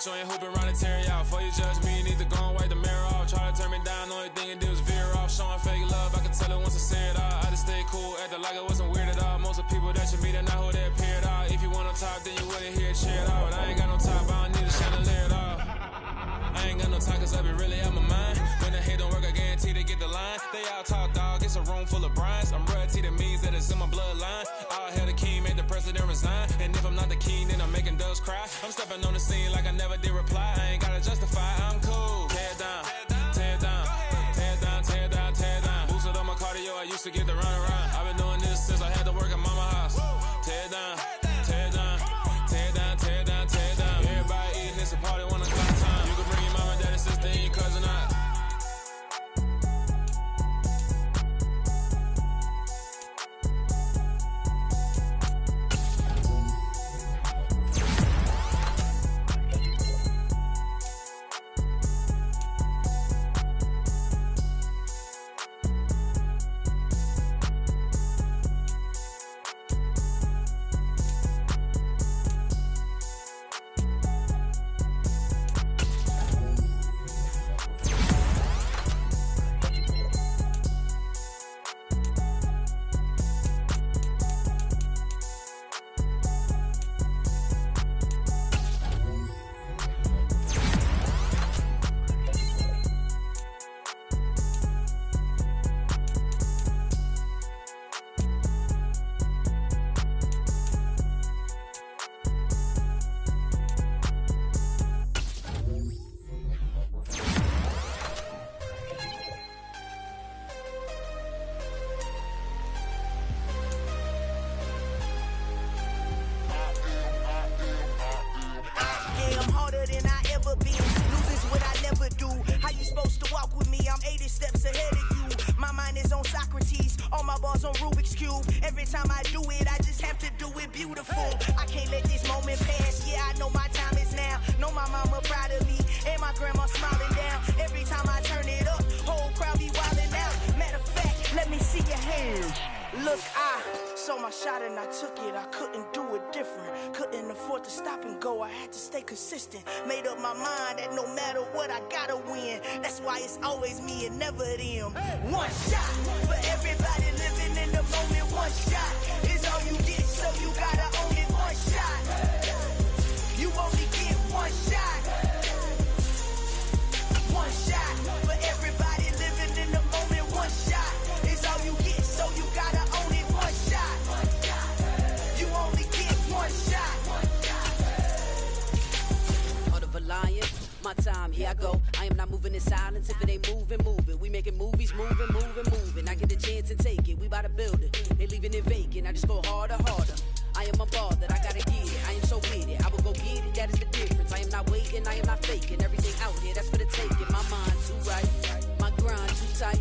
put you on your hoop and run and tear you out. Before you judge me, you need to go and wipe the mirror off. Try to turn me down, only thing you did was veer off. Showing fake love, I can tell it once I say it all. I just stay cool, acting like it wasn't weird at all. Most of the people that you meet are not who they appear at all. If you want on top, then you wouldn't hear it cheer at all. But I ain't got no top, I don't need a chandelier at all. I ain't got no time cause I be really out my mind. When the hate don't work, I guarantee they get the line. They all talk dog, it's a room full of brines. I'm royalty, that means that it's in my bloodline. All hell the king, made the president resign. And if I'm not the king, then I'm making doves cry. I'm stepping on the scene like I never did reply. I ain't gotta justify, I'm cool. Tear down, tear down, tear down, tear down, tear down. Boosted on my cardio, I used to get to run around. I've been doing this since I had to work at mama house. Tear down, tear down, tear down, tear down, tear down. Everybody eating, it's a party, 1 o'clock time. You can bring your mama, daddy, sister, and your cousin out. Consistent, made up my mind that no matter what I gotta win. That's why it's always me and never them. One shot for everybody living in the moment. One shot is all you get, so you gotta own it. One shot, you only get one shot. One shot for everybody living in the moment. One shot is all you get, so you gotta own it. One shot, you only get one shot. Lion, my time, here I go. I am not moving in silence. If it ain't moving, moving. We making movies, moving, moving, moving. I get the chance and take it. We bout to build it. They leaving it vacant. I just go harder, harder. I am a ball that I gotta get it. I am so with it. I will go get it. That is the difference. I am not waiting. I am not faking. Everything out here, that's for the taking. My mind too right. My grind too tight.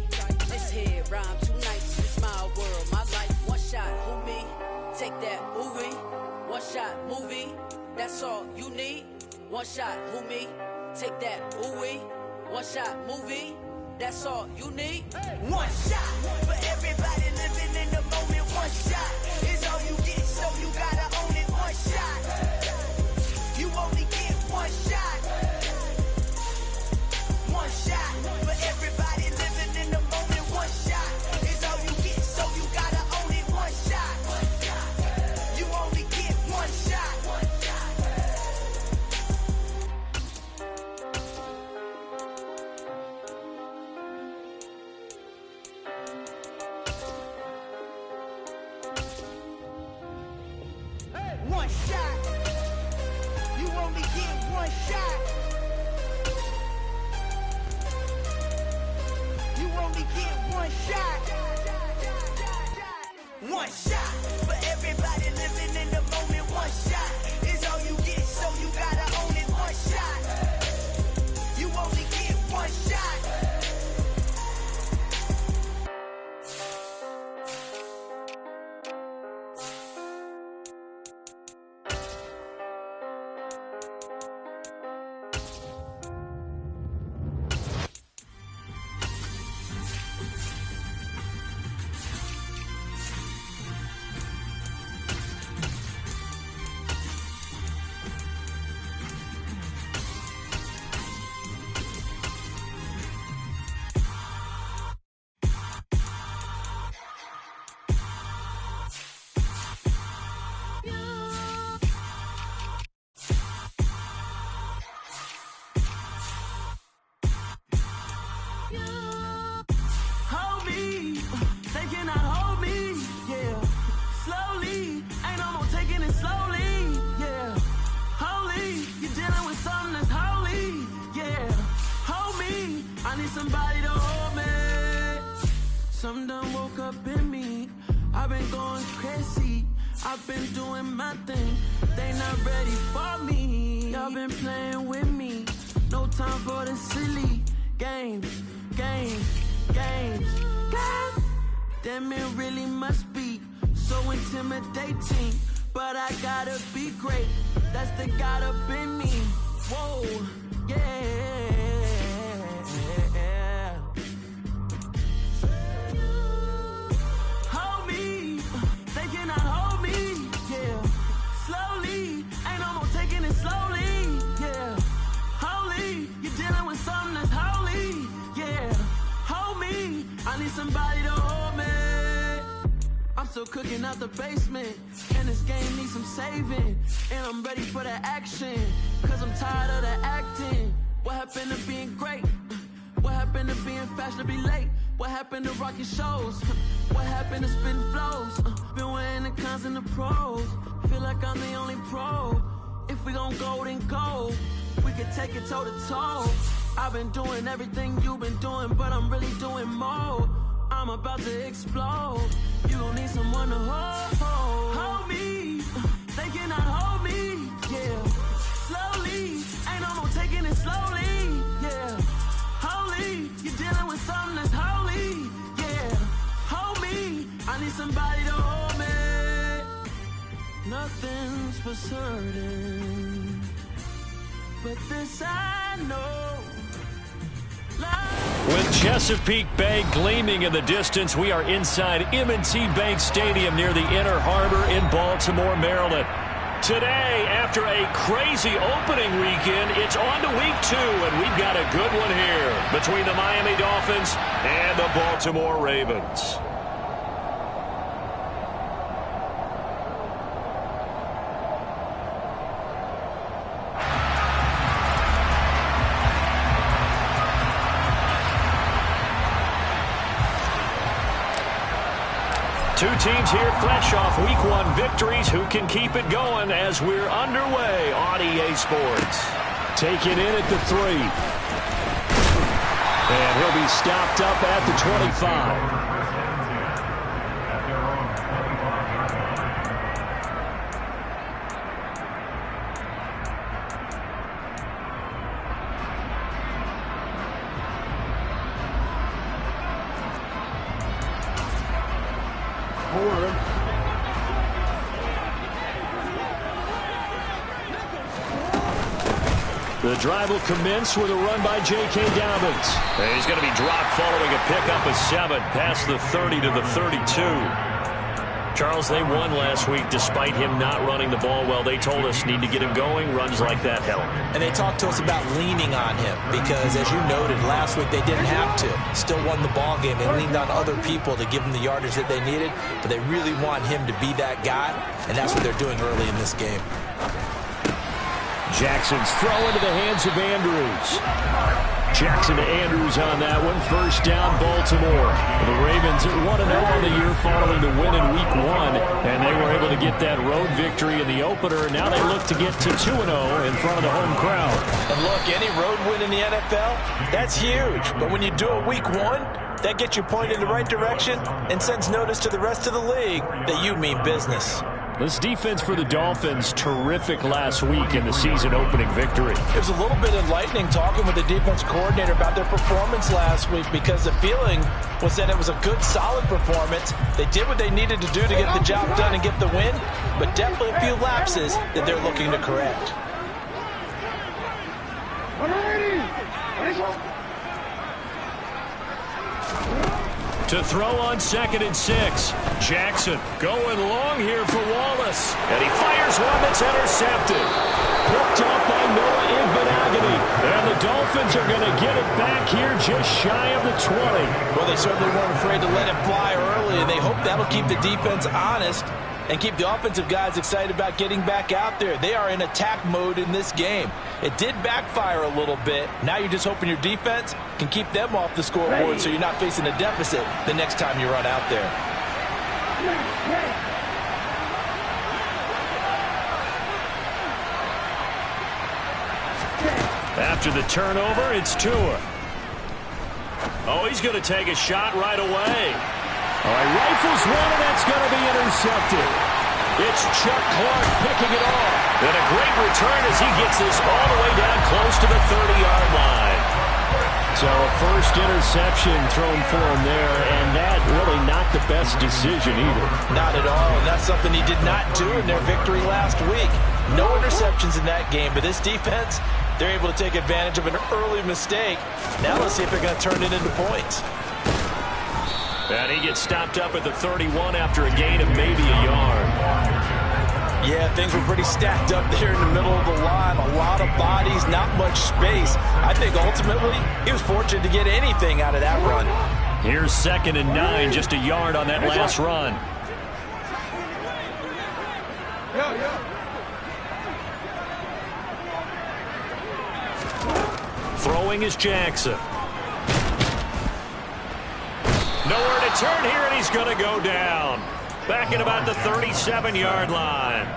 This here rhyme too nice. It's my world, my life. One shot, who me? Take that movie. One shot, movie. That's all you need. One shot, who me? Take that, ooh-wee. One shot, movie. That's all you need. One shot for everybody living in the moment. One shot is all you get, so you gotta own it. One shot, you only get one shot. One shot for everybody living in the moment. One shot is all you get, so you gotta own it. One shot, you only get one shot. One shot, you only get one shot. You only get one shot. One shot for everybody living in the moment. One shot is all you get, so you gotta own it. One shot, you only get one shot. need somebody to hold me. Something done woke up in me. I've been going crazy. I've been doing my thing. They not ready for me. Y'all been playing with me. No time for the silly games. God damn, it really must be so intimidating. But I gotta be great. That's the God up in me. Whoa, yeah. Hold me. They cannot hold me. Yeah. Slowly. Ain't no more taking it slowly. Yeah. Holy. You're dealing with something that's holy. Yeah. Hold me. I need somebody to hold me. I'm still cooking out the basement, and this game needs some saving. And I'm ready for the action, cause I'm tired of the acting. What happened to being great? What happened to being fashionably late? What happened to rocking shows? What happened to spitting flows? Been weighing the cons and the pros. Feel like I'm the only pro. If we gon' go, then go. We can take it toe to toe. I've been doing everything you've been doing, but I'm really doing more. I'm about to explode. You gon' need someone to hold me. They cannot hold me. Yeah. Slowly. Ain't no more taking it slowly. Yeah. Holy. You're dealing with something that's holy. Yeah. Hold me. I need somebody to hold me. Nothing's for certain, but this I know. With Chesapeake Bay gleaming in the distance, we are inside M&T Bank Stadium near the Inner Harbor in Baltimore, Maryland. Today, after a crazy opening weekend, it's on to week 2, and we've got a good one here between the Miami Dolphins and the Baltimore Ravens. Two teams here fresh off Week 1 victories. Who can keep it going as we're underway on EA Sports? Taken in at the 3. And he'll be stopped up at the 25. The drive will commence with a run by J.K. Dobbins. And he's going to be dropped following a pickup of 7 past the 30 to the 32. Charles, they won last week despite him not running the ball well. They told us need to get him going. Runs like that help. And they talked to us about leaning on him because, as you noted, last week they didn't have to. Still won the ball game. They leaned on other people to give them the yardage that they needed, but they really want him to be that guy, and that's what they're doing early in this game. Jackson's throw into the hands of Andrews. Jackson to Andrews on that one. First down, Baltimore. The Ravens at 1-0 on the year following the win in Week 1, and they were able to get that road victory in the opener. Now they look to get to 2-0 in front of the home crowd. And look, any road win in the NFL, that's huge. But when you do it Week 1, that gets you pointed in the right direction and sends notice to the rest of the league that you mean business. This defense for the Dolphins, terrific last week in the season-opening victory. It was a little bit enlightening talking with the defense coordinator about their performance last week because the feeling was that it was a good, solid performance. They did what they needed to do to get the job done and get the win, but definitely a few lapses that they're looking to correct. To throw on 2nd and 6. Jackson going long here for Wallace. And he fires one that's intercepted. Picked up by Noah Igbinoghene. And the Dolphins are going to get it back here just shy of the 20. Well, they certainly weren't afraid to let it fly early, and they hope that'll keep the defense honest and keep the offensive guys excited about getting back out there. They are in attack mode in this game. It did backfire a little bit. Now you're just hoping your defense can keep them off the scoreboard so you're not facing a deficit the next time you run out there. After the turnover, it's Tua. Oh, he's going to take a shot right away. All right, rifles one, and that's going to be intercepted. It's Chuck Clark picking it off. And a great return as he gets this all the way down close to the 30-yard line. So a first interception thrown for him there, and that really not the best decision either. Not at all, and that's something he did not do in their victory last week. No interceptions in that game, but this defense, they're able to take advantage of an early mistake. Now let's see if they're going to turn it into points. And he gets stopped up at the 31 after a gain of maybe a yard. Yeah, things were pretty stacked up there in the middle of the line. A lot of bodies, not much space. I think ultimately he was fortunate to get anything out of that run. Here's 2nd and 9, just a yard on that last run. Throwing is Jackson. Nowhere to turn here, and he's going to go down. Back at about the 37-yard line.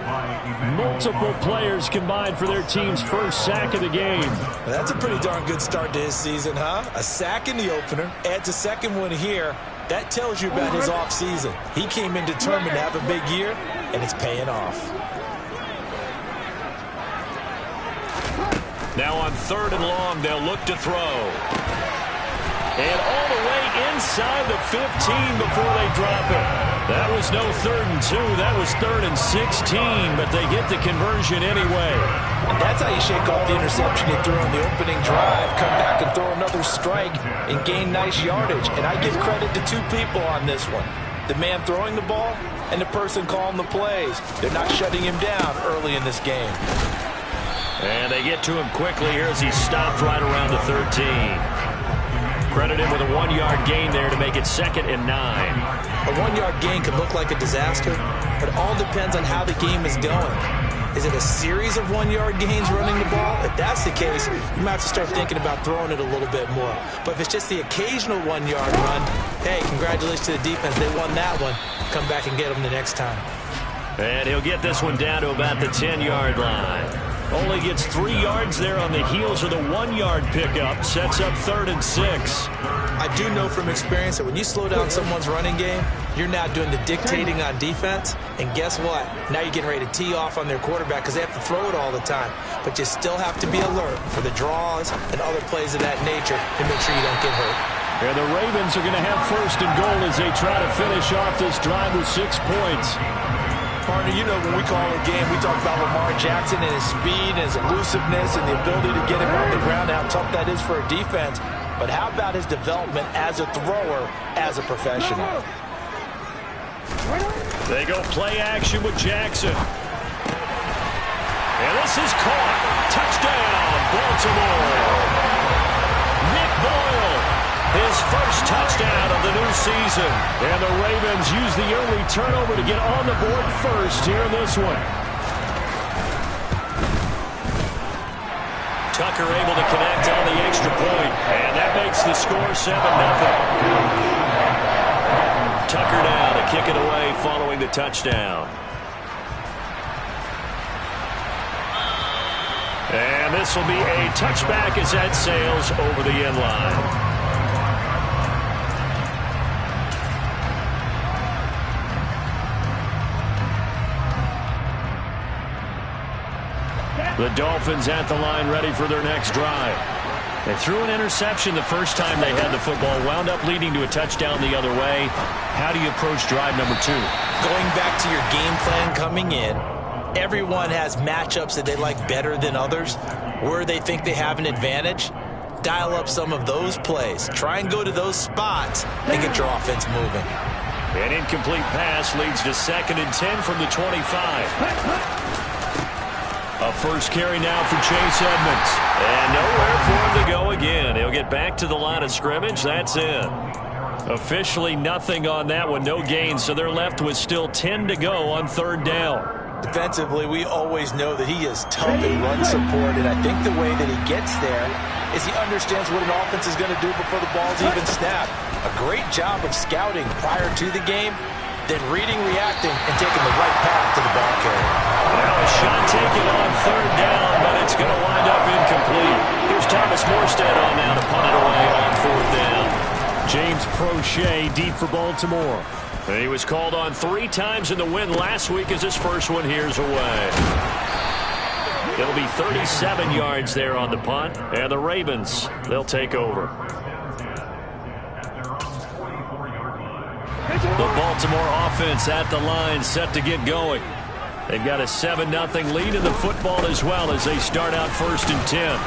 Multiple players combined for their team's first sack of the game. Well, that's a pretty darn good start to his season, huh? A sack in the opener, adds a second one here. That tells you about his offseason. He came in determined to have a big year, and it's paying off. Now on 3rd and long, they'll look to throw. And all the way inside the 15 before they drop it. That was no 3rd and 2. That was 3rd and 16, but they get the conversion anyway. And that's how you shake off the interception you threw on the opening drive. Come back and throw another strike and gain nice yardage. And I give credit to two people on this one. The man throwing the ball and the person calling the plays. They're not shutting him down early in this game. And they get to him quickly here as he stopped right around the 13. Credit him with a 1-yard gain there to make it 2nd and 9. A 1-yard gain can look like a disaster, but it all depends on how the game is going. Is it a series of 1-yard gains running the ball? If that's the case, you might have to start thinking about throwing it a little bit more. But if it's just the occasional 1-yard run, hey, congratulations to the defense. They won that one. Come back and get them the next time. And he'll get this one down to about the 10-yard line. Only gets 3 yards there on the heels of the 1-yard pickup. Sets up 3rd and 6. I do know from experience that when you slow down someone's running game, you're now doing the dictating on defense. And guess what? Now you're getting ready to tee off on their quarterback because they have to throw it all the time. But you still have to be alert for the draws and other plays of that nature to make sure you don't get hurt. And the Ravens are going to have 1st and goal as they try to finish off this drive with 6 points. Partner, you know when we call a game, we talk about Lamar Jackson and his speed and his elusiveness and the ability to get him on the ground, how tough that is for a defense. But how about his development as a thrower, as a professional? They go play action with Jackson. And this is caught. Touchdown, Baltimore. Nick Boyle, his first touchdown of the new season. And the Ravens use the early turnover to get on the board first here in this one. Tucker able to connect on the extra point. And that makes the score 7-0. Tucker now to kick it away following the touchdown. And this will be a touchback as that sails over the end line. The Dolphins at the line ready for their next drive. They threw an interception the first time they had the football, wound up leading to a touchdown the other way. How do you approach drive number 2? Going back to your game plan coming in, everyone has matchups that they like better than others, where they think they have an advantage. Dial up some of those plays. Try and go to those spots and get your offense moving. An incomplete pass leads to 2nd and 10 from the 25. A first carry now for Chase Edmonds. And nowhere for him to go again. He'll get back to the line of scrimmage. That's it. Officially nothing on that one. No gain, so they're left with still 10 to go on 3rd down. Defensively, we always know that he is tough and run support, and I think the way that he gets there is he understands what an offense is going to do before the ball's even snapped. A great job of scouting prior to the game, then reading, reacting, and taking the right path to the ball carrier. Now a shot taken on 3rd down, but it's going to wind up incomplete. Here's Thomas Morstead on now to punt it away on 4th down. It's Prochet deep for Baltimore. And he was called on 3 times in the win last week as his first one here's away. It'll be 37 yards there on the punt, and the Ravens, they'll take over. The Baltimore offense at the line, set to get going. They've got a 7-0 lead in the football as well as they start out 1st and 10.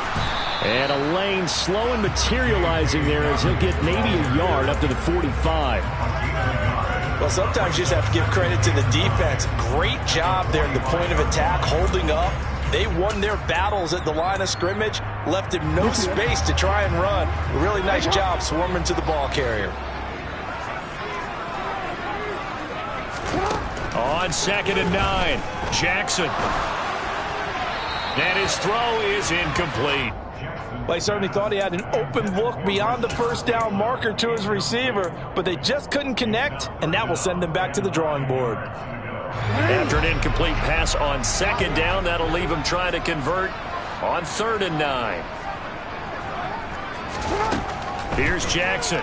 And a lane slow and materializing there as he'll get maybe a yard up to the 45. Well, sometimes you just have to give credit to the defense. Great job there at the point of attack, holding up. They won their battles at the line of scrimmage, left him no space to try and run. A really nice job swarming to the ball carrier. On 2nd and 9, Jackson. And his throw is incomplete. Well, he certainly thought he had an open look beyond the first down marker to his receiver, but they just couldn't connect, and that will send them back to the drawing board. After an incomplete pass on 2nd down, that'll leave him trying to convert on 3rd and 9. Here's Jackson.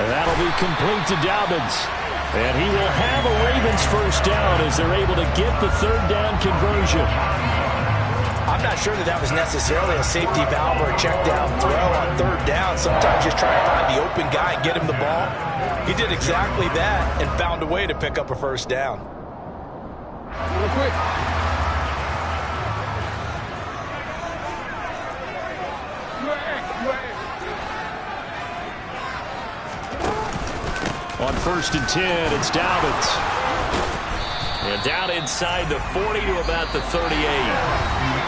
And that'll be complete to Dobbins. And he will have a Ravens first down as they're able to get the 3rd down conversion. I'm not sure that was necessarily a safety valve or a check down throw on 3rd down. Sometimes just try to find the open guy and get him the ball. He did exactly that and found a way to pick up a first down. Real quick. On 1st and 10, it's Dobbins. And down inside the 40 to about the 38.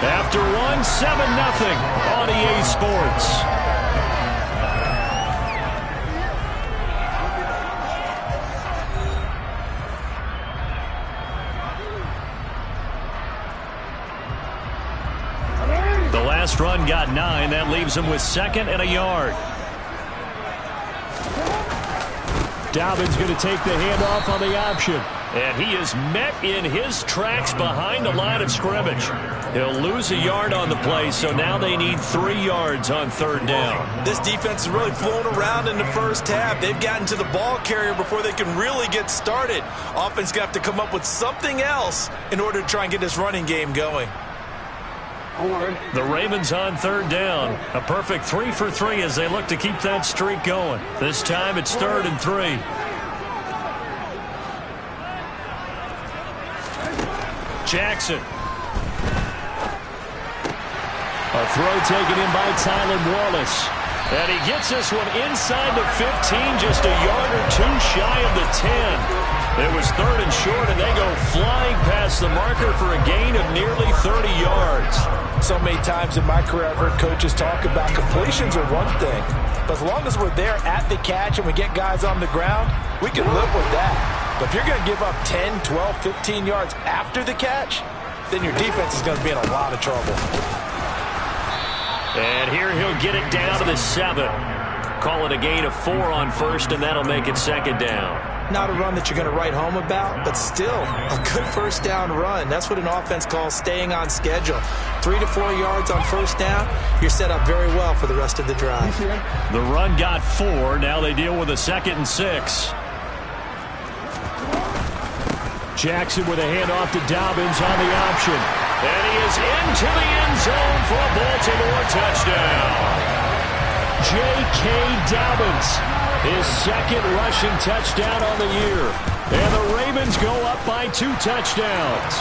After one, 7-0 on EA Sports. The last run got 9. That leaves him with 2nd and a yard. Dobbins going to take the handoff on the option. And he is met in his tracks behind the line of scrimmage. He'll lose a yard on the play, so now they need 3 yards on 3rd down. This defense is really flown around in the first half. They've gotten to the ball carrier before they can really get started. Offense going to have to come up with something else in order to try and get this running game going. The Ravens on 3rd down. A perfect 3 for 3 as they look to keep that streak going. This time it's 3rd and 3. Jackson. A throw taken in by Tylan Wallace. And he gets this one inside the 15, just a yard or 2 shy of the 10. It was 3rd and short, and they go flying past the marker for a gain of nearly 30 yards. So many times in my career I've heard coaches talk about completions are one thing. But as long as we're there at the catch and we get guys on the ground, we can live with that. But if you're going to give up 10, 12, 15 yards after the catch, then your defense is going to be in a lot of trouble. And here he'll get it down to the 7. Call it a gain of 4 on 1st, and that'll make it 2nd down. Not a run that you're going to write home about, but still a good first down run. That's what an offense calls staying on schedule. 3 to 4 yards on 1st down, you're set up very well for the rest of the drive. The run got 4. Now they deal with a 2nd and 6. Jackson with a handoff to Dobbins on the option. And he is into the end zone for a Baltimore touchdown. J.K. Dobbins, his 2nd rushing touchdown on the year. And the Ravens go up by 2 touchdowns.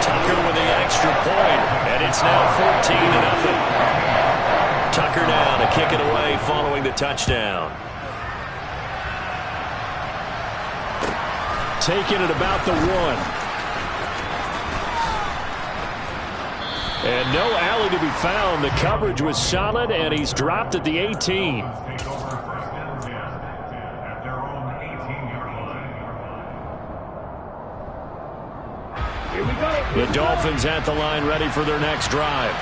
Tucker with the extra point, and it's now 14-0. Tucker now to kick it away following the touchdown. Taking it about the 1. And no alley to be found. The coverage was solid, and he's dropped at the 18. The Dolphins at the line ready for their next drive.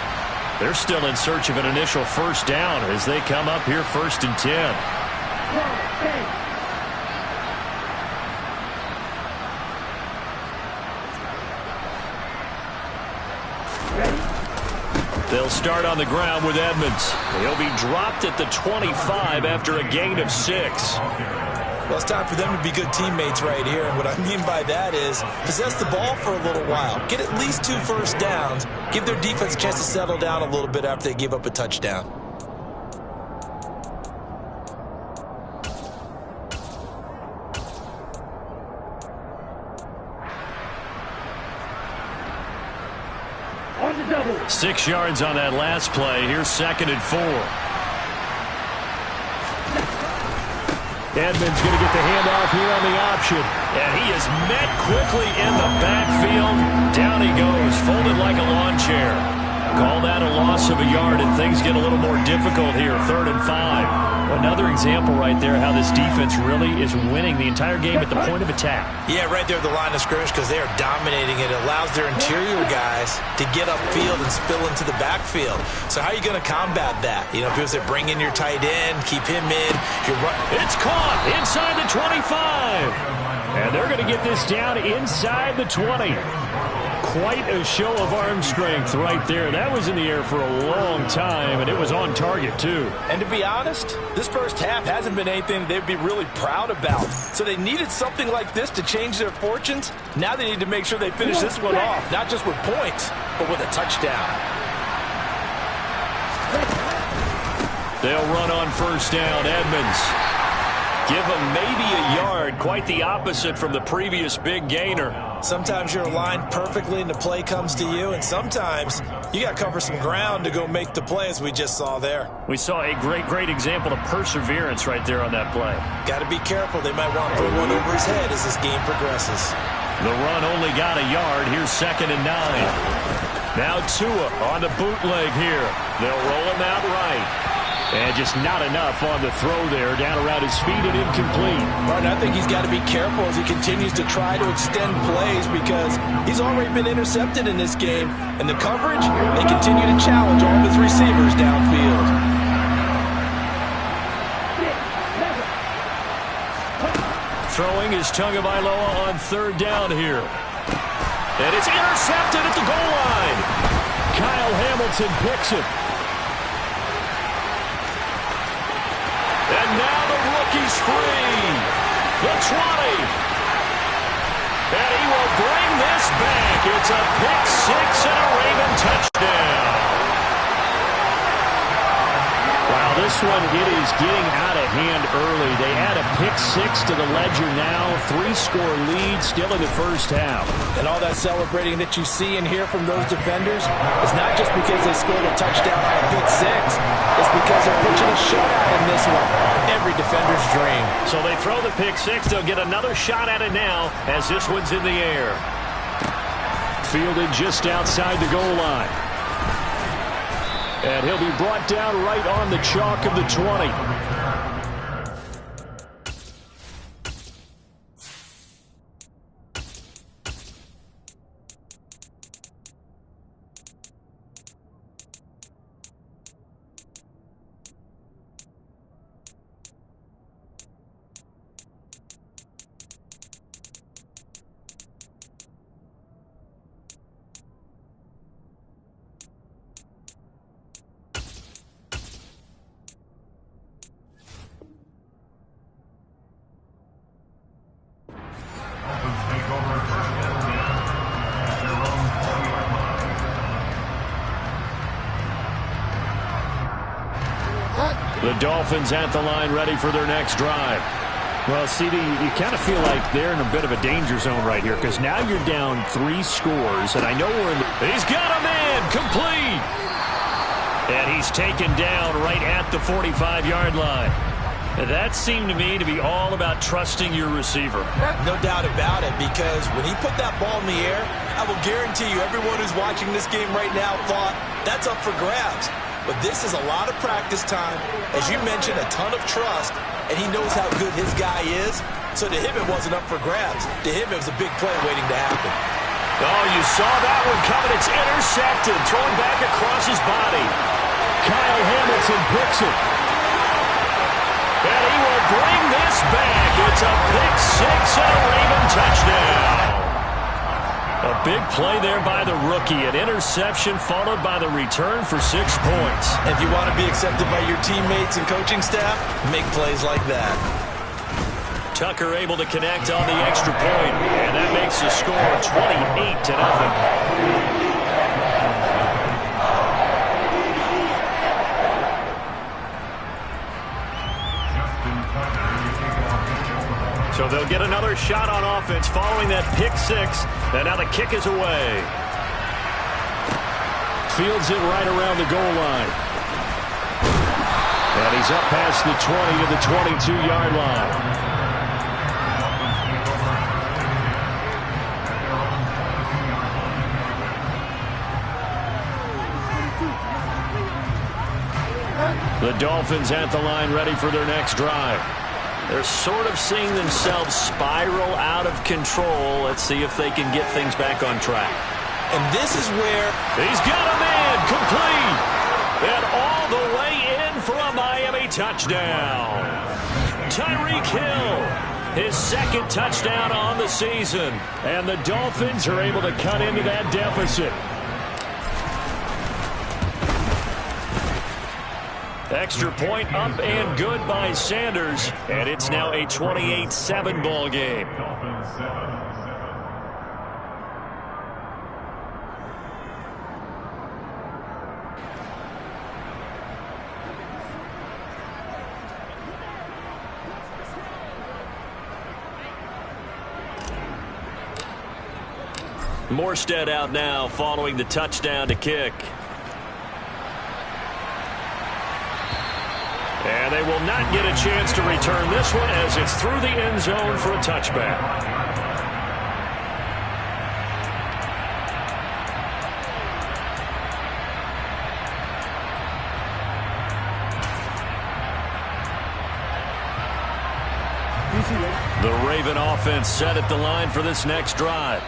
They're still in search of an initial first down as they come up here 1st and 10. They'll start on the ground with Edmonds. He'll be dropped at the 25 after a gain of 6. Well, it's time for them to be good teammates right here. And what I mean by that is possess the ball for a little while. Get at least 2 first downs. Give their defense a chance to settle down a little bit after they give up a touchdown. On the double. 6 yards on that last play. Here's 2nd and 4. Edmonds going to get the handoff here on the option. And he is met quickly in the backfield. Down he goes, folded like a lawn chair. Call that a loss of a yard, and things get a little more difficult here. 3rd and 5. Another example right there how this defense really is winning the entire game at the point of attack. Yeah, right there at the line of scrimmage because they are dominating it. It allows their interior guys to get upfield and spill into the backfield. So how are you going to combat that? You know, people say bring in your tight end, keep him in. It's caught inside the 25. And they're going to get this down inside the 20. Quite a show of arm strength right there. That was in the air for a long time, and it was on target, too. And to be honest, this first half hasn't been anything they'd be really proud about. So they needed something like this to change their fortunes. Now they need to make sure they finish this one off, not just with points, but with a touchdown. They'll run on first down. Edmonds. Give him maybe a yard, quite the opposite from the previous big gainer. Sometimes you're aligned perfectly and the play comes to you, and sometimes you got to cover some ground to go make the play, as we just saw there. We saw a great example of perseverance right there on that play. Got to be careful. They might want to throw one over his head as this game progresses. The run only got a yard. Here's 2nd and 9. Now Tua on the bootleg here. They'll roll him out right. And just not enough on the throw there. Down around his feet and incomplete. Martin, I think he's got to be careful as he continues to try to extend plays because he's already been intercepted in this game. And the coverage, they continue to challenge all of his receivers downfield. Throwing is Tagovailoa on 3rd down here. And it's intercepted at the goal line. Kyle Hamilton picks it. And now the rookie's free. The 20. And he will bring this back. It's a pick 6 and a Raven touchdown. Wow, this one, it is getting out of hand early. They add a pick 6 to the ledger now. 3-score lead still in the first half. And all that celebrating that you see and hear from those defenders is not just because they scored a touchdown on a pick 6. It's because they're pitching a shutout in this one. Every defender's dream. So they throw the pick 6. They'll get another shot at it now as this one's in the air. Fielded just outside the goal line. And he'll be brought down right on the chalk of the 20. The Dolphins at the line ready for their next drive. Well, CD, you kind of feel like they're in a bit of a danger zone right here because now you're down 3 scores, and I know we're in the... He's got a man, complete! And he's taken down right at the 45-yard line. That seemed to me to be all about trusting your receiver. No doubt about it, because when he put that ball in the air, I will guarantee you everyone who's watching this game right now thought that's up for grabs. But this is a lot of practice time. As you mentioned, a ton of trust, and he knows how good his guy is. So to him, it wasn't up for grabs. To him, it was a big play waiting to happen. Oh, you saw that one coming. It's intercepted. Thrown back across his body. Kyle Hamilton picks it. And he will bring this back. It's a pick 6 and a Raven touchdown. A big play there by the rookie. An interception followed by the return for 6 points. If you want to be accepted by your teammates and coaching staff, make plays like that. Tucker able to connect on the extra point, and that makes the score 28-0. So they'll get another shot on offense following that pick six. And now the kick is away. Fields it right around the goal line. And he's up past the 20 to the 22-yard line. The Dolphins at the line ready for their next drive. They're sort of seeing themselves spiral out of control. Let's see if they can get things back on track. And this is where he's got a man complete. And all the way in for a Miami touchdown. Tyreek Hill, his second touchdown on the season. And the Dolphins are able to cut into that deficit. Extra point up and good by Sanders, and it's now a 28-7 ball game. Morstead out now following the touchdown to kick. And they will not get a chance to return this one as it's through the end zone for a touchback. The Raven offense set at the line for this next drive.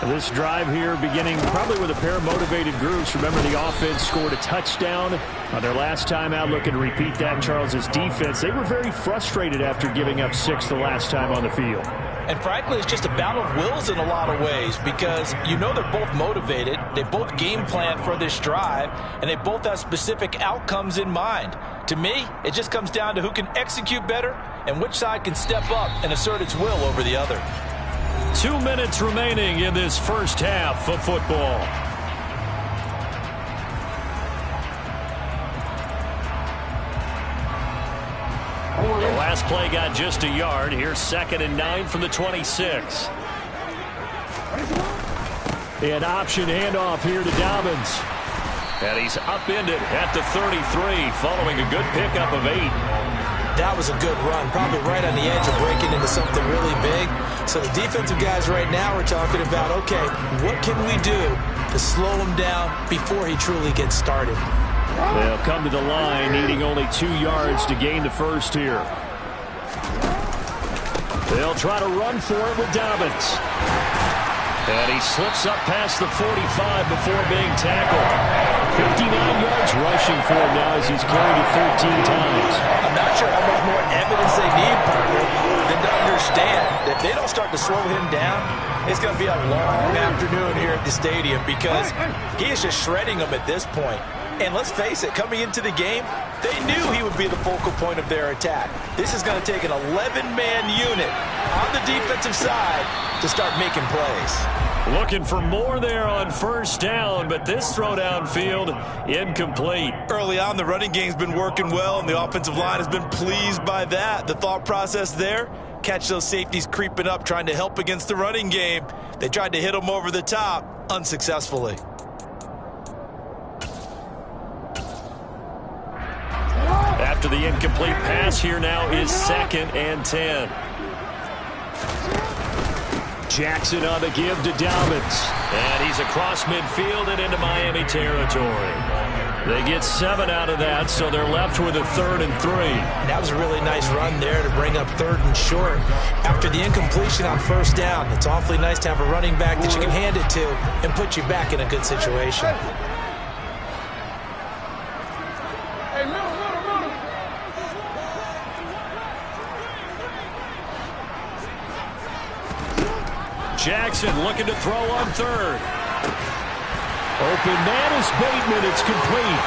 This drive here beginning probably with a pair of motivated groups. Remember, the offense scored a touchdown on their last time out. Looking to repeat that. Charles's defense, they were very frustrated after giving up 6 the last time on the field. And frankly, it's just a battle of wills in a lot of ways because you know they're both motivated. They both game plan for this drive, and they both have specific outcomes in mind. To me, it just comes down to who can execute better and which side can step up and assert its will over the other. 2 minutes remaining in this first half of football. The last play got just a yard. Here's 2nd and 9 from the 26. An option handoff here to Dobbins. And he's upended at the 33 following a good pickup of 8. That was a good run, probably right on the edge of breaking into something really big. So the defensive guys right now are talking about, okay, what can we do to slow him down before he truly gets started? They'll come to the line, needing only 2 yards to gain the first here. They'll try to run for it with Dobbins. And he slips up past the 45 before being tackled. 59 yards rushing for him now as he's carried it 13 times. I'm not sure how much more evidence they need, partner, than to understand that if they don't start to slow him down, it's going to be a long afternoon here at the stadium because he is just shredding them at this point. And let's face it, coming into the game, they knew he would be the focal point of their attack. This is going to take an 11-man unit on the defensive side to start making plays. Looking for more there on first down, but this throw downfield incomplete. Early on, the running game's been working well, and the offensive line has been pleased by that. The thought process there, catch those safeties creeping up, trying to help against the running game. They tried to hit them over the top, unsuccessfully. After the incomplete pass, here now is 2nd and 10. Jackson on the give to Dobbins. And he's across midfield and into Miami territory. They get 7 out of that, so they're left with a 3rd and 3. That was a really nice run there to bring up 3rd and short. After the incompletion on first down, it's awfully nice to have a running back that you can hand it to and put you back in a good situation. Jackson looking to throw on third. Open man is Bateman. It's complete.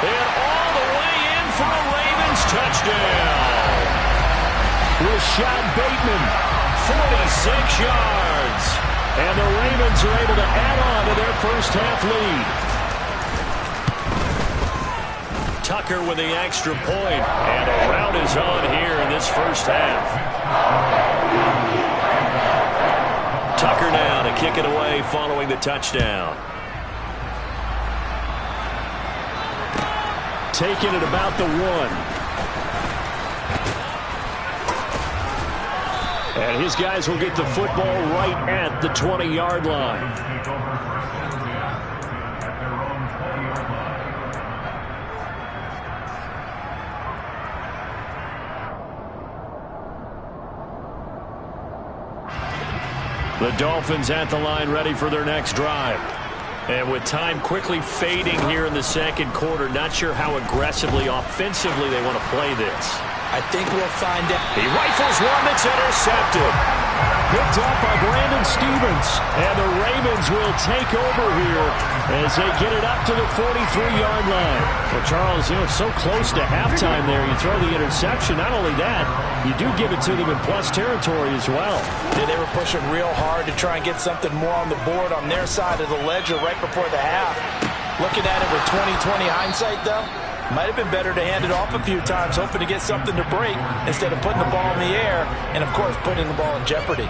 And all the way in for a Ravens touchdown. Rashad Bateman, 46 yards. And the Ravens are able to add on to their first half lead. Tucker with the extra point. And a rout is on here in this first half. Tucker now to kick it away following the touchdown. Taking it about the 1. And his guys will get the football right at the 20-yard line. The Dolphins at the line ready for their next drive. And with time quickly fading here in the second quarter, not sure how aggressively, offensively they want to play this. I think we'll find out. He rifles one that's intercepted. Picked up by Brandon Stevens. And the Ravens will take over here as they get it up to the 43-yard line. Well, Charles, it's so close to halftime there. You throw the interception. Not only that, you do give it to them in plus territory as well. Yeah, they were pushing real hard to try and get something more on the board on their side of the ledger right before the half. Looking at it with 20/20 hindsight, though, might have been better to hand it off a few times, hoping to get something to break instead of putting the ball in the air and, of course, putting the ball in jeopardy.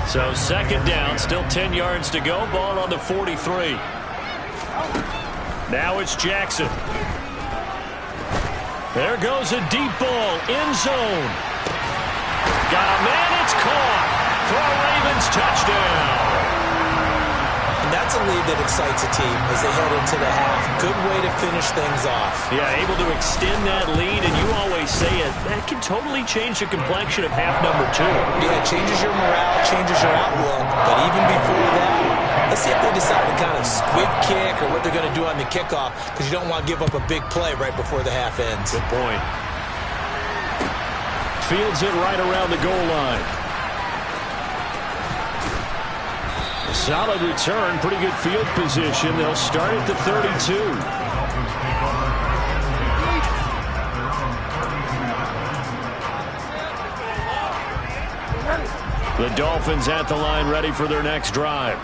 So second down, still 10 yards to go. Ball on the 43. Now it's Jackson. There goes a deep ball, end zone. Got a man, it's caught for a Ravens touchdown. And that's a lead that excites a team as they head into the half. Good way to finish things off. Yeah, able to extend that lead, and you always say it, that can totally change the complexion of half number 2. Yeah, it changes your morale, changes your outlook. But even before that, let's see if they decide to kind of squib kick or what they're going to do on the kickoff, because you don't want to give up a big play right before the half ends. Good point. Fields it right around the goal line. Solid return, pretty good field position. They'll start at the 32. The Dolphins at the line ready for their next drive.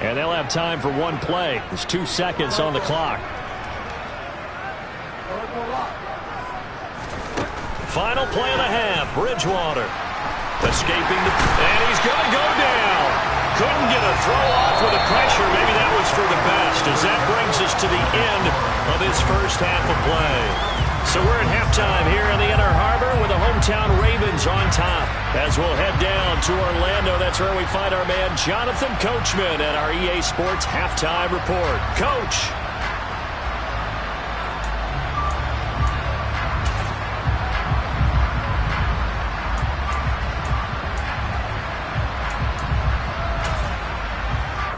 And they'll have time for one play. There's 2 seconds on the clock. Final play of the half. Bridgewater escaping the... And he's going to go down. Couldn't get a throw off with the pressure. Maybe that was for the best, as that brings us to the end of his first half of play. So we're at halftime here in the Inner Harbor with the hometown Ravens on top. As we'll head down to Orlando, that's where we find our man Jonathan Coachman at our EA Sports Halftime Report. Coach.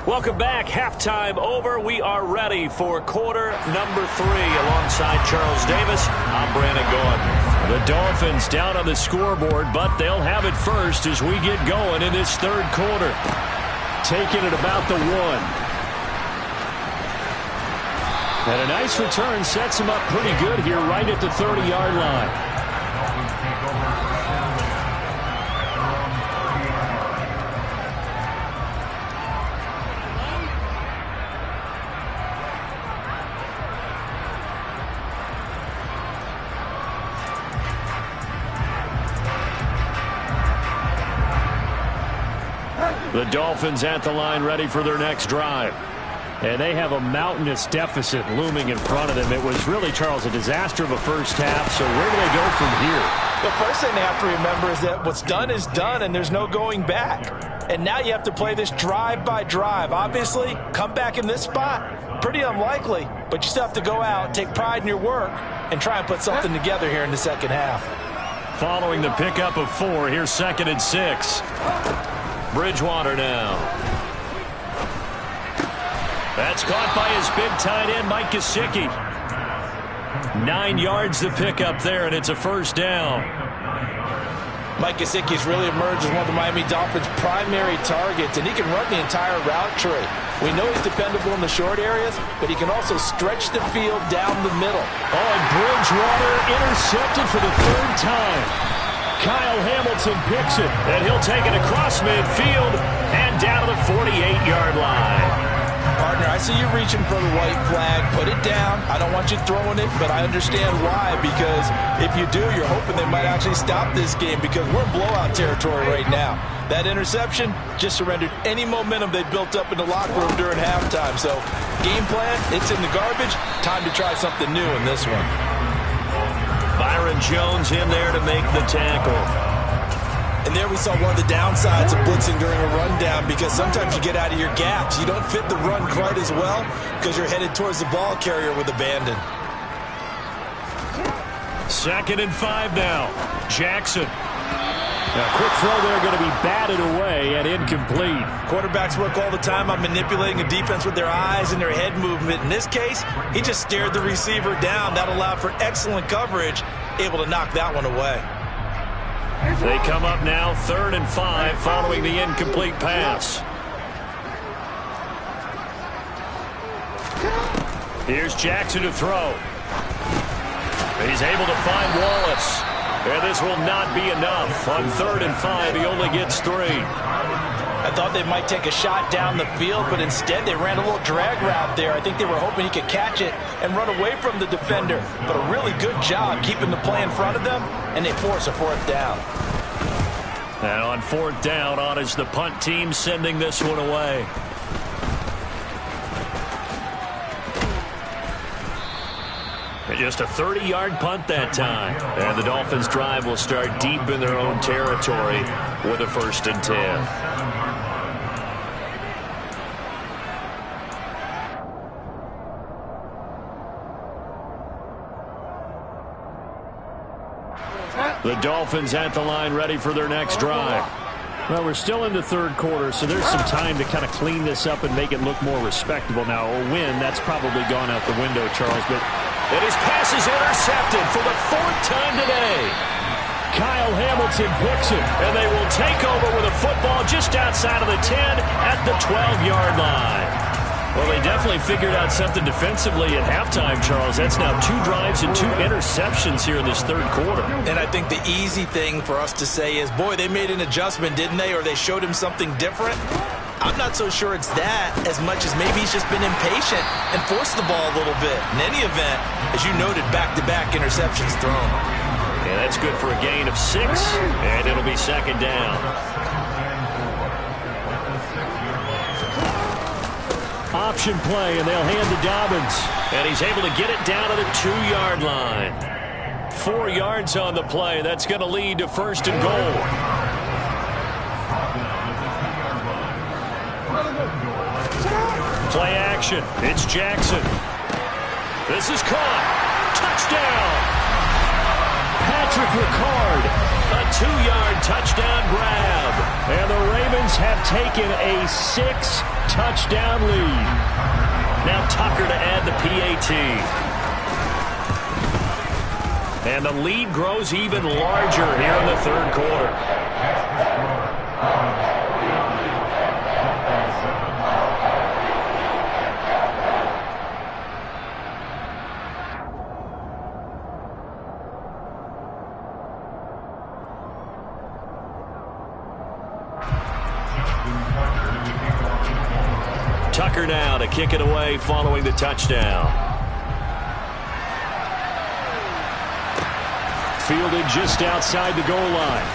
Welcome back. Halftime over. We are ready for quarter number 3. Alongside Charles Davis, I'm Brandon Gaudin. The Dolphins down on the scoreboard, but they'll have it first as we get going in this third quarter. Taking it about the 1. And a nice return sets him up pretty good here right at the 30-yard line. The Dolphins at the line ready for their next drive. And they have a mountainous deficit looming in front of them. It was really, Charles, a disaster of a first half. So where do they go from here? The first thing they have to remember is that what's done is done and there's no going back. And now you have to play this drive by drive. Obviously, come back in this spot, pretty unlikely. But you still have to go out, take pride in your work, and try and put something together here in the second half. Following the pickup of 4, here's 2nd and 6. Bridgewater now. That's caught by his big tight end, Mike Gesicki. 9 yards to pick up there, and it's a first down. Mike Gesicki's really emerged as one of the Miami Dolphins' primary targets, and he can run the entire route tree. We know he's dependable in the short areas, but he can also stretch the field down the middle. Oh, and Bridgewater intercepted for the third time. Kyle Hamilton picks it, and he'll take it across midfield and down to the 48-yard line. Partner, I see you reaching for the white flag. Put it down. I don't want you throwing it, but I understand why, because if you do, you're hoping they might actually stop this game, because we're in blowout territory right now. That interception just surrendered any momentum they built up in the locker room during halftime. So, game plan, it's in the garbage. Time to try something new in this one. Byron Jones in there to make the tackle. And there we saw one of the downsides of blitzing during a rundown, because sometimes you get out of your gaps. You don't fit the run quite as well because you're headed towards the ball carrier with abandon. 2nd and 5 now. Jackson. Now, quick throw there, going to be batted away and incomplete. Quarterbacks work all the time on manipulating a defense with their eyes and their head movement. In this case, he just stared the receiver down. That allowed for excellent coverage, able to knock that one away. They come up now 3rd and 5 following the incomplete pass. Here's Jackson to throw. He's able to find Wallace. And this will not be enough. On 3rd and 5, he only gets 3. I thought they might take a shot down the field, but instead they ran a little drag route there. I think they were hoping he could catch it and run away from the defender. But a really good job keeping the play in front of them, and they force a 4th down. And on 4th down, on is the punt team sending this one away. And just a 30-yard punt that time. And the Dolphins' drive will start deep in their own territory with a 1st and 10. The Dolphins at the line, ready for their next drive. Well, we're still in the 3rd quarter, so there's some time to kind of clean this up and make it look more respectable. Now, a win, that's probably gone out the window, Charles. But and his pass is intercepted for the 4th time today. Kyle Hamilton picks it, and they will take over with a football just outside of the 10 at the 12-yard line. Well, they definitely figured out something defensively at halftime, Charles. That's now 2 drives and 2 interceptions here in this 3rd quarter. And I think the easy thing for us to say is, boy, they made an adjustment, didn't they? Or they showed him something different. I'm not so sure it's that as much as maybe he's just been impatient and forced the ball a little bit. In any event, as you noted, back-to-back interceptions thrown. Yeah, that's good for a gain of 6, and it'll be 2nd down. Option play, and they'll hand to Dobbins. And he's able to get it down to the 2-yard line. 4 yards on the play. That's going to lead to 1st and goal. Play action. It's Jackson. This is caught. Touchdown. Patrick Ricard. A 2-yard touchdown grab. And the Ravens have taken a 6-touchdown lead. Now Tucker to add the PAT. And the lead grows even larger here in the 3rd quarter. Tucker now to kick it away following the touchdown. Fielded just outside the goal line.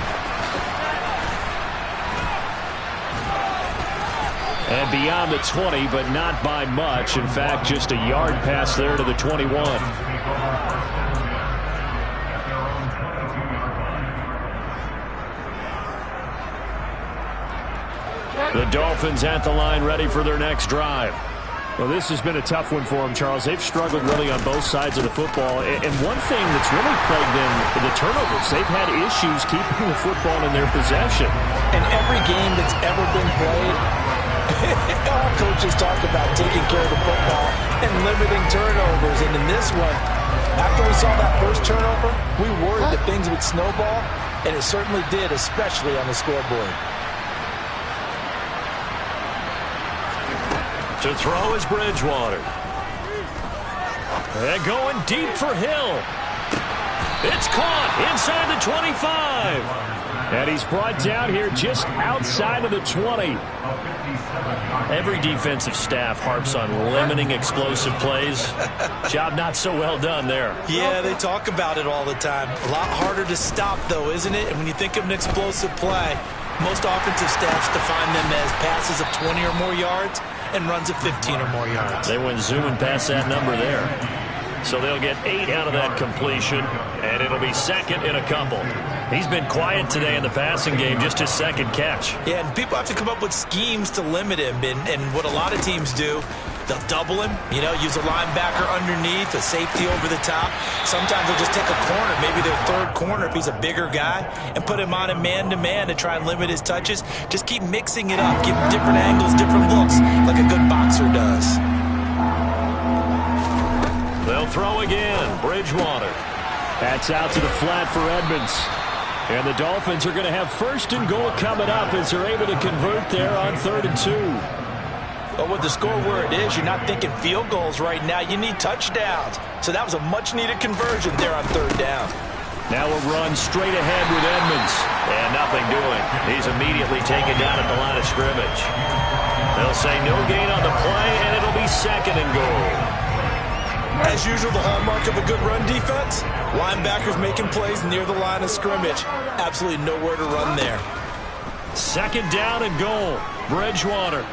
And beyond the 20, but not by much. In fact, just a yard pass there to the 21. The Dolphins at the line, ready for their next drive. Well, this has been a tough one for them, Charles. They've struggled really on both sides of the football. And one thing that's really plagued them, the turnovers. They've had issues keeping the football in their possession. In every game that's ever been played, all coaches talk about taking care of the football and limiting turnovers. And in this one, after we saw that first turnover, we worried that things would snowball. And it certainly did, especially on the scoreboard. To throw is Bridgewater. And going deep for Hill. It's caught inside the 25. And he's brought down here just outside of the 20. Every defensive staff harps on limiting explosive plays. Job not so well done there. Yeah, they talk about it all the time. A lot harder to stop, though, isn't it? And when you think of an explosive play, most offensive staffs define them as passes of 20 or more yards and runs of 15 or more yards. They went zooming past that number there. So they'll get 8 out of that completion, and it'll be second in a couple. He's been quiet today in the passing game, just his second catch. Yeah, and people have to come up with schemes to limit him, and what a lot of teams do, they'll double him, use a linebacker underneath, a safety over the top. Sometimes they'll just take a corner, maybe their third corner if he's a bigger guy, and put him on a man-to-man to try and limit his touches. Just keep mixing it up, give him different angles, different looks, like a good boxer does. They'll throw again. Bridgewater. That's out to the flat for Edmonds. And the Dolphins are going to have first and goal coming up as they're able to convert there on 3rd and 2. Well, with the score where it is, you're not thinking field goals right now. You need touchdowns. So that was a much-needed conversion there on 3rd down. Now a run straight ahead with Edmonds. And nothing doing. He's immediately taken down at the line of scrimmage. They'll say no gain on the play, and it'll be 2nd and goal. As usual, the hallmark of a good run defense, linebackers making plays near the line of scrimmage. Absolutely nowhere to run there. 2nd down and goal. Bridgewater.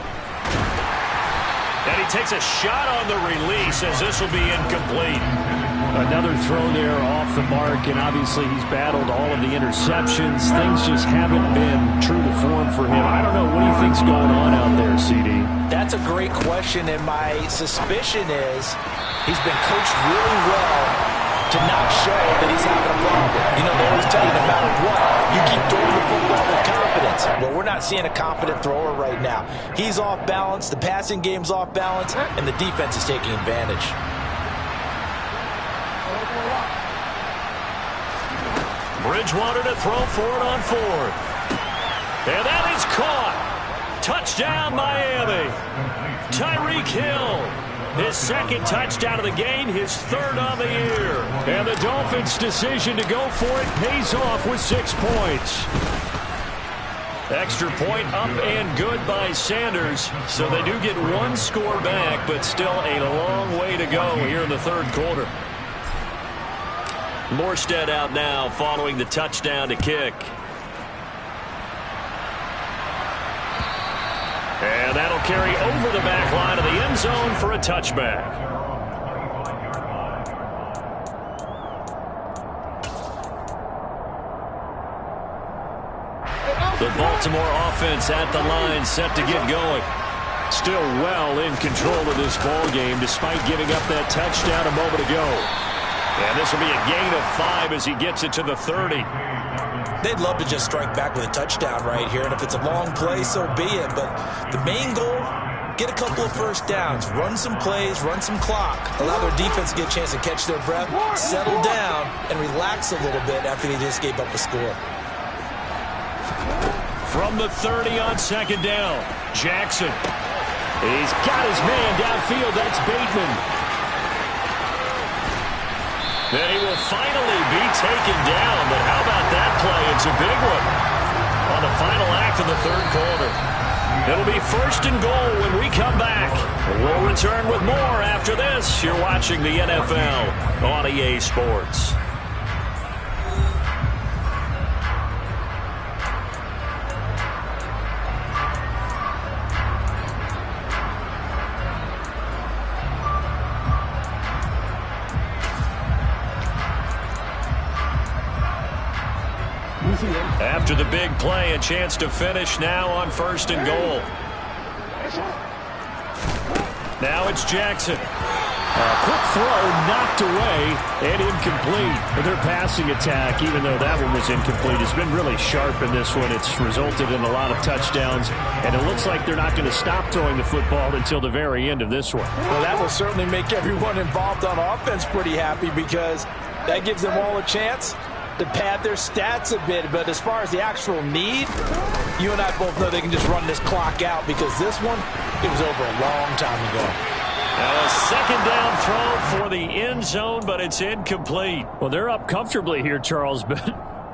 And he takes a shot on the release as this will be incomplete. Another throw there off the mark, and obviously he's battled all of the interceptions. Things just haven't been true to form for him. I don't know. What do you think's going on out there, CD? That's a great question, and my suspicion is he's been coached really well to not show that he's having a problem. They always tell you no matter what, you keep throwing the football with confidence. Well, we're not seeing a confident thrower right now. He's off balance, the passing game's off balance, and the defense is taking advantage. Bridgewater to throw for it on 4th. And that is caught. Touchdown, Miami. Tyreek Hill. His 2nd touchdown of the game, his 3rd on the year. And the Dolphins' decision to go for it pays off with 6 points. Extra point up and good by Sanders. So they do get 1 score back, but still a long way to go here in the 3rd quarter. Morstead out now following the touchdown to kick. And that'll carry over the back line of the end zone for a touchback. The Baltimore offense at the line set to get going. Still well in control of this ball game despite giving up that touchdown a moment ago. And this will be a gain of 5 as he gets it to the 30. They'd love to just strike back with a touchdown right here, and if it's a long play, so be it. But the main goal, get a couple of first downs, run some plays, run some clock, allow their defense to get a chance to catch their breath, settle down, and relax a little bit after they just gave up a score. From the 30 on 2nd down, Jackson. He's got his man downfield. That's Bateman. Then he will finally be taken down, but how about that play? It's a big one on the final act of the 3rd quarter. It'll be 1st and goal when we come back. We'll return with more after this. You're watching the NFL on EA Sports. After the big play, a chance to finish now on 1st and goal. Now it's Jackson. A quick throw knocked away and incomplete. Their passing attack, even though that one was incomplete, has been really sharp in this one. It's resulted in a lot of touchdowns, and it looks like they're not going to stop throwing the football until the very end of this one. Well, that will certainly make everyone involved on offense pretty happy because that gives them all a chance to pad their stats a bit. But as far as the actual need, you and I both know they can just run this clock out, because this one, it was over a long time ago. Now a second down throw for the end zone, but it's incomplete. Well, they're up comfortably here, Charles, but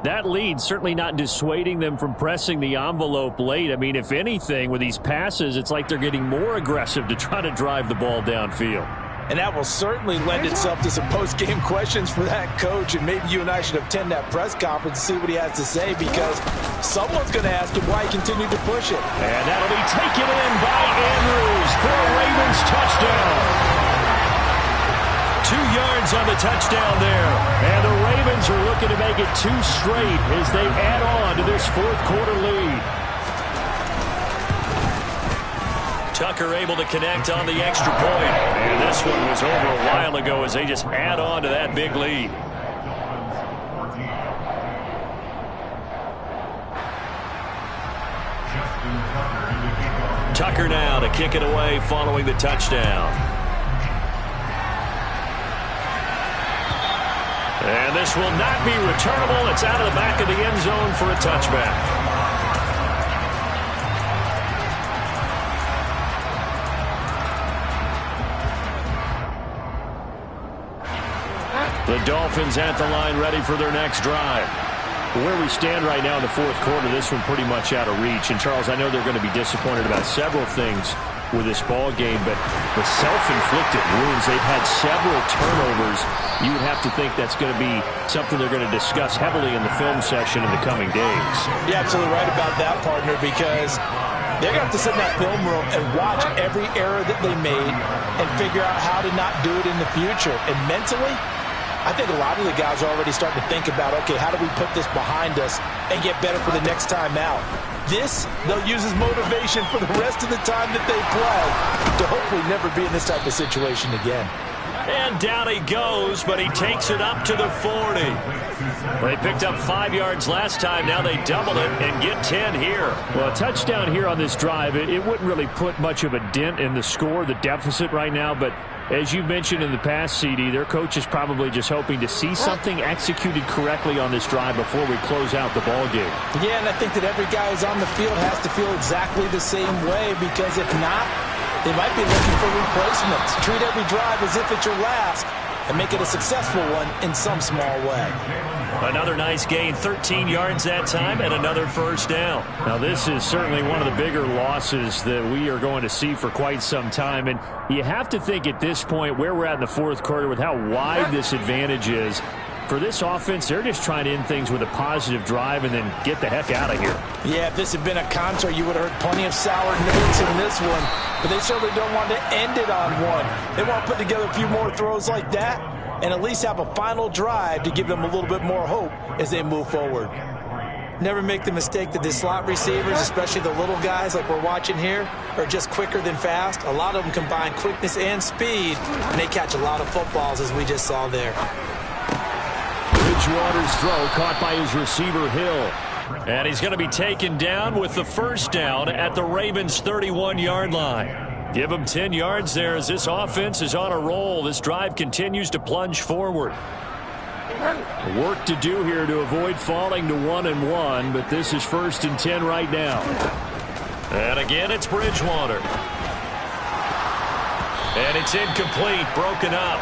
that lead certainly not dissuading them from pressing the envelope late. I mean, if anything, with these passes, it's like they're getting more aggressive to try to drive the ball downfield. And that will certainly lend itself to some post-game questions for that coach, and maybe you and I should attend that press conference and see what he has to say, because someone's going to ask him why he continued to push it. And that'll be taken in by Andrews for a Ravens touchdown. 2 yards on the touchdown there. And the Ravens are looking to make it 2 straight as they add on to this fourth quarter lead. Tucker able to connect on the extra point. And this one was over a while ago as they just add on to that big lead. Tucker now to kick it away following the touchdown. And this will not be returnable. It's out of the back of the end zone for a touchback. The Dolphins at the line ready for their next drive. Where we stand right now in the fourth quarter, this one pretty much out of reach. And, Charles, I know they're going to be disappointed about several things with this ball game, but the self-inflicted wounds, they've had several turnovers. You would have to think that's going to be something they're going to discuss heavily in the film session in the coming days. You're absolutely right about that, partner, because they're going to have to sit in that film room and watch every error that they made and figure out how to not do it in the future. And mentally, I think a lot of the guys are already starting to think about, okay, how do we put this behind us and get better for the next time out? This, they'll use as motivation for the rest of the time that they play to hopefully never be in this type of situation again. And down he goes, but he takes it up to the 40. They picked up 5 yards last time. Now they double it and get 10 here. Well, a touchdown here on this drive, it wouldn't really put much of a dent in the score, the deficit right now, but as you mentioned in the past, CD, their coach is probably just hoping to see something executed correctly on this drive before we close out the ball game. Yeah, and I think that every guy who's on the field has to feel exactly the same way, because if not, they might be looking for replacements. Treat every drive as if it's your last and make it a successful one in some small way. Another nice gain, 13 yards that time, and another first down. Now, this is certainly one of the bigger losses that we are going to see for quite some time, and you have to think at this point where we're at in the fourth quarter with how wide this advantage is. For this offense, they're just trying to end things with a positive drive and then get the heck out of here. Yeah, if this had been a concert, you would have heard plenty of sour notes in this one, but they certainly don't want to end it on one. They want to put together a few more throws like that and at least have a final drive to give them a little bit more hope as they move forward. Never make the mistake that the slot receivers, especially the little guys like we're watching here, are just quicker than fast. A lot of them combine quickness and speed, and they catch a lot of footballs, as we just saw there. Bridgewater's throw caught by his receiver, Hill. And he's going to be taken down with the first down at the Ravens' 31-yard line. Give him 10 yards there as this offense is on a roll. This drive continues to plunge forward. Work to do here to avoid falling to 1-1, but this is 1st and 10 right now. And again, it's Bridgewater. And it's incomplete, broken up.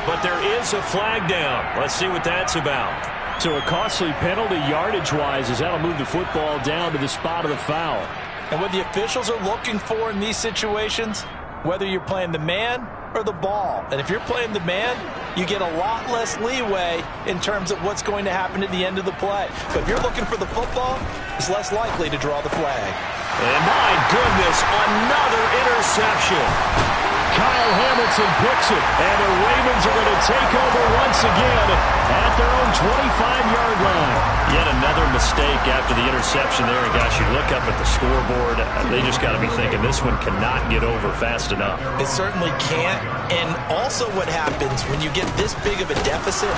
But there is a flag down. Let's see what that's about. So a costly penalty yardage-wise as that'll move the football down to the spot of the foul. And what the officials are looking for in these situations, whether you're playing the man or the ball. And if you're playing the man, you get a lot less leeway in terms of what's going to happen at the end of the play. But if you're looking for the football, it's less likely to draw the flag. And my goodness, another interception. Kyle Hamilton picks it, and the Ravens are going to take over once again at their own 25-yard line. Yet another mistake after the interception there. And gosh, you look up at the scoreboard, they just got to be thinking this one cannot get over fast enough. It certainly can't. And also what happens when you get this big of a deficit,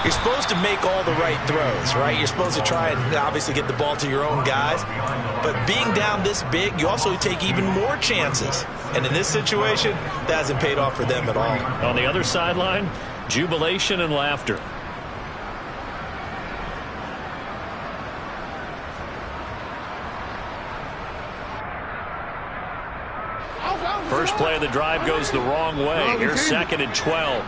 you're supposed to make all the right throws, right? You're supposed to try and obviously get the ball to your own guys. But being down this big, you also take even more chances. And in this situation, that hasn't paid off for them at all. On the other sideline, jubilation and laughter. first play of the drive goes the wrong way. Here's 2nd and 12.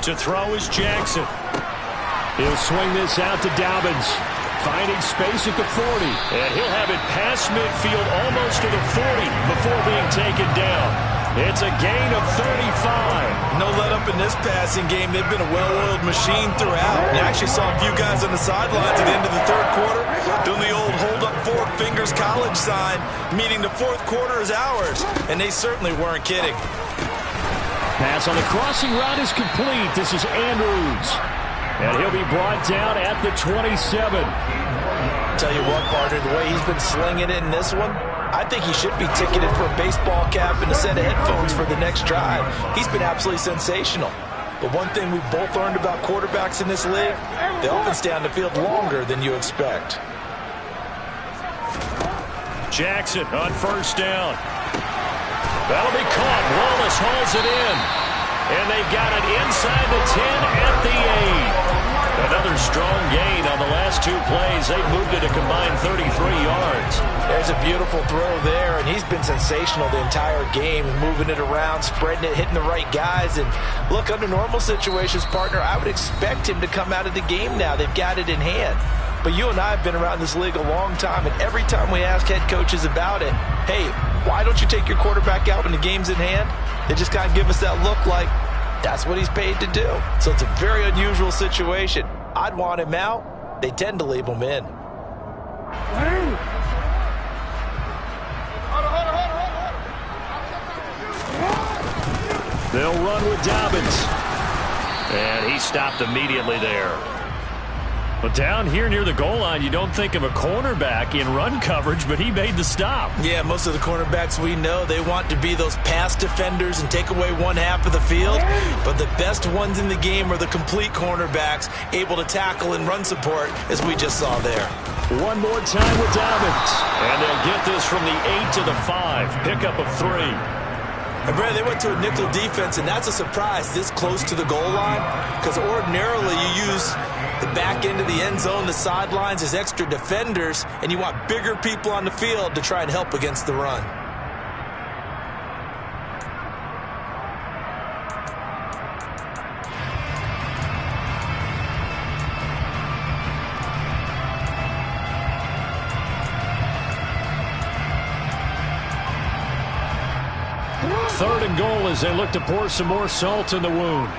To throw is Jackson. He'll swing this out to Dobbins. Finding space at the 40. And he'll have it past midfield almost to the 40 before being taken down. It's a gain of 35. No let up in this passing game. They've been a well-oiled machine throughout. You actually saw a few guys on the sidelines at the end of the third quarter doing the old hold up 4 fingers college sign, meaning the fourth quarter is ours. And they certainly weren't kidding. Pass on the crossing route is complete. This is Andrews. And he'll be brought down at the 27. Tell you what, partner, the way he's been slinging it in this one, I think he should be ticketed for a baseball cap and a set of headphones for the next drive. He's been absolutely sensational. But one thing we've both learned about quarterbacks in this league, they often stay on the field longer than you expect. Jackson on first down. That'll be caught. Wallace hauls it in. And they've got it inside the 10 at the 8. Another strong gain on the last 2 plays. They've moved it a combined 33 yards. There's a beautiful throw there, and he's been sensational the entire game, moving it around, spreading it, hitting the right guys. And look, under normal situations, partner, I would expect him to come out of the game now. They've got it in hand. But you and I have been around this league a long time, and every time we ask head coaches about it, hey, why don't you take your quarterback out when the game's in hand? They just kind of give us that look like that's what he's paid to do. So it's a very unusual situation. I'd want him out. They tend to leave him in. They'll run with Dobbins. And he stopped immediately there. But down here near the goal line, you don't think of a cornerback in run coverage, but he made the stop. Yeah, most of the cornerbacks we know, they want to be those pass defenders and take away one half of the field. But the best ones in the game are the complete cornerbacks, able to tackle and run support, as we just saw there. One more time with Dobbins. And they'll get this from the 8 to the 5. Pickup of 3. And Brad, they went to a nickel defense, and that's a surprise this close to the goal line, because ordinarily you use the back end of the end zone, the sidelines as extra defenders, and you want bigger people on the field to try and help against the run. Third and goal as they look to pour some more salt in the wound.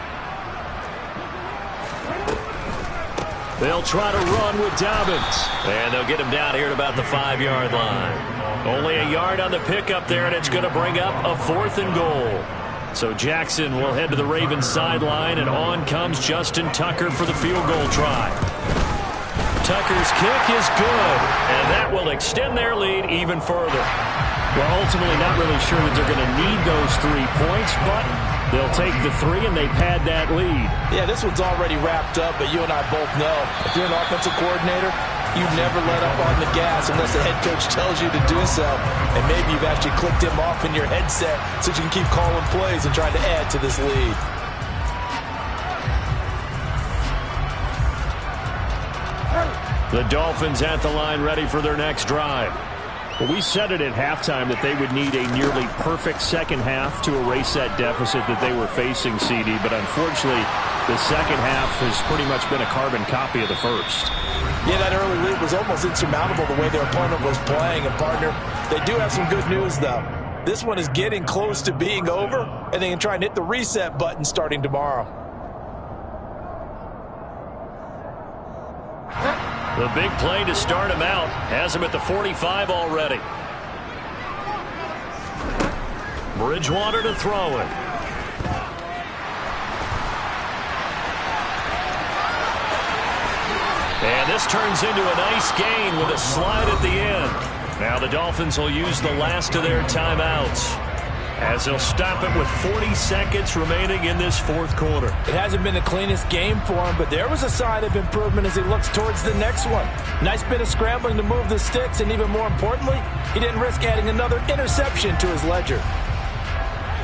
They'll try to run with Dobbins. And they'll get him down here at about the 5-yard line. Only a yard on the pickup there, and it's going to bring up a 4th and goal. So Jackson will head to the Ravens sideline, and on comes Justin Tucker for the field goal try. Tucker's kick is good, and that will extend their lead even further. Well, ultimately not really sure that they're going to need those 3 points, but they'll take the 3 and they pad that lead. Yeah, this one's already wrapped up, but you and I both know if you're an offensive coordinator, you never let up on the gas unless the head coach tells you to do so. And maybe you've actually clicked him off in your headset so you can keep calling plays and trying to add to this lead. The Dolphins at the line ready for their next drive. Well, we said it at halftime that they would need a nearly perfect second half to erase that deficit that they were facing, CD. But unfortunately, the second half has pretty much been a carbon copy of the first. Yeah, that early lead was almost insurmountable the way their opponent was playing. And, partner, they do have some good news, though. This one is getting close to being over, and they can try and hit the reset button starting tomorrow. The big play to start him out has him at the 45 already. Bridgewater to throw it. And this turns into a nice gain with a slide at the end. Now the Dolphins will use the last of their timeouts, as they'll stop it with 40 seconds remaining in this fourth quarter. It hasn't been the cleanest game for him, but there was a sign of improvement as he looks towards the next one. Nice bit of scrambling to move the sticks, and even more importantly, he didn't risk adding another interception to his ledger.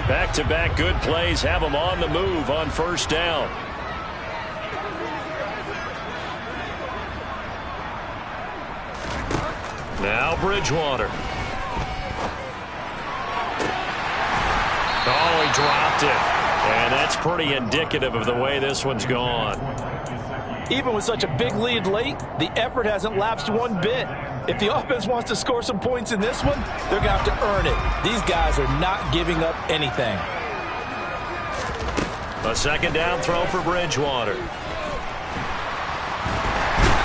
Back-to-back good plays have him on the move on first down. Now Bridgewater. dropped it. And that's pretty indicative of the way this one's gone. Even with such a big lead late, the effort hasn't lapsed one bit. If the offense wants to score some points in this one, they're going to have to earn it. These guys are not giving up anything. A second down throw for Bridgewater.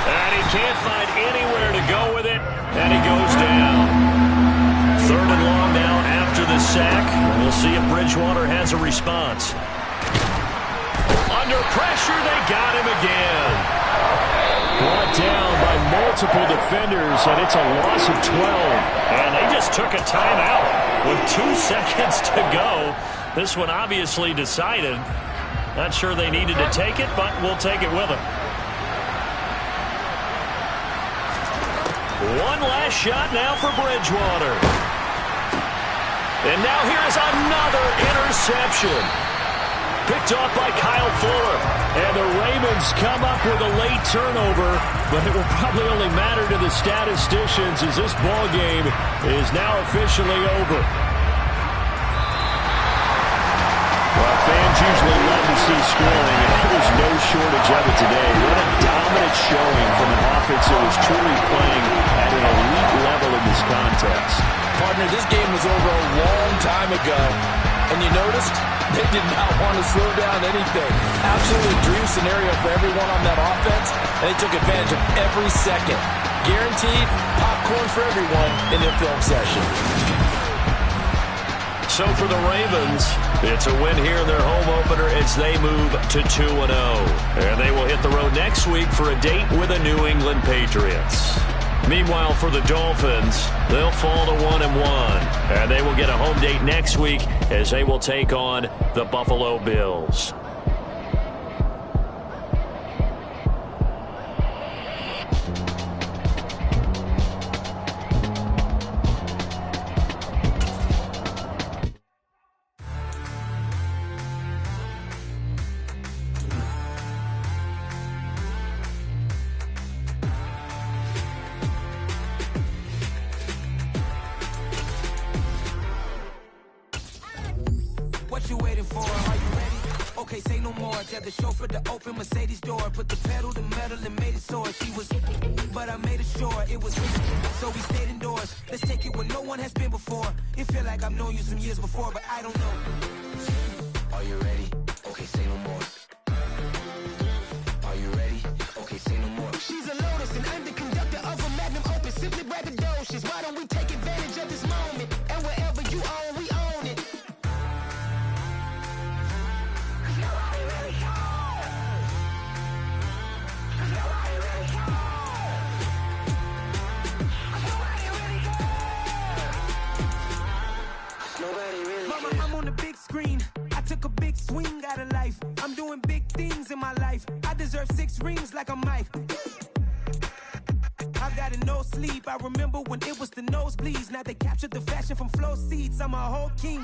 And he can't find anywhere to go with it, and he goes down. Third and long now after the sack. We'll see if Bridgewater has a response. Under pressure, they got him again. Brought down by multiple defenders, and it's a loss of 12. And they just took a timeout with 2 seconds to go. This one obviously decided. Not sure they needed to take it, but we'll take it with them. One last shot now for Bridgewater. And now here's another interception. Picked off by Kyle Fuller. And the Ravens come up with a late turnover, but it will probably only matter to the statisticians as this ball game is now officially over. Well, fans usually love to see scoring, and there was no shortage of it today. What a dominant showing from an offense that was truly playing at an elite level in this contest. Partner, this game was over a long time ago, and you noticed they did not want to slow down anything. Absolutely dream scenario for everyone on that offense, and they took advantage of every second. Guaranteed popcorn for everyone in their film session. So for the Ravens, it's a win here in their home opener as they move to 2-0. And they will hit the road next week for a date with the New England Patriots. Meanwhile, for the Dolphins, they'll fall to 1-1. And they will get a home date next week as they will take on the Buffalo Bills. What you waiting for? Are you ready? Okay, say no more. Tell the chauffeur to open Mercedes door. Put the pedal to metal and made it soar. She was, but I made it sure it was. So we stayed indoors. Let's take it where no one has been before. It feel like I've known you some years before, but I don't know. Are you ready? Okay, say no more. Are you ready? Okay, say no more. She's a Lotus and I'm the conductor of a Magnum Opus. Simply braggadocious. Why don't we take advantage of this moment? And wherever you own, we own it. Mama, I'm on the big screen. I took a big swing out of life. I'm doing big things in my life. I deserve 6 rings like I'm Mike. I've got no sleep. I remember when it was the nosebleeds. Now they captured the fashion from flow seats. I'm a whole king.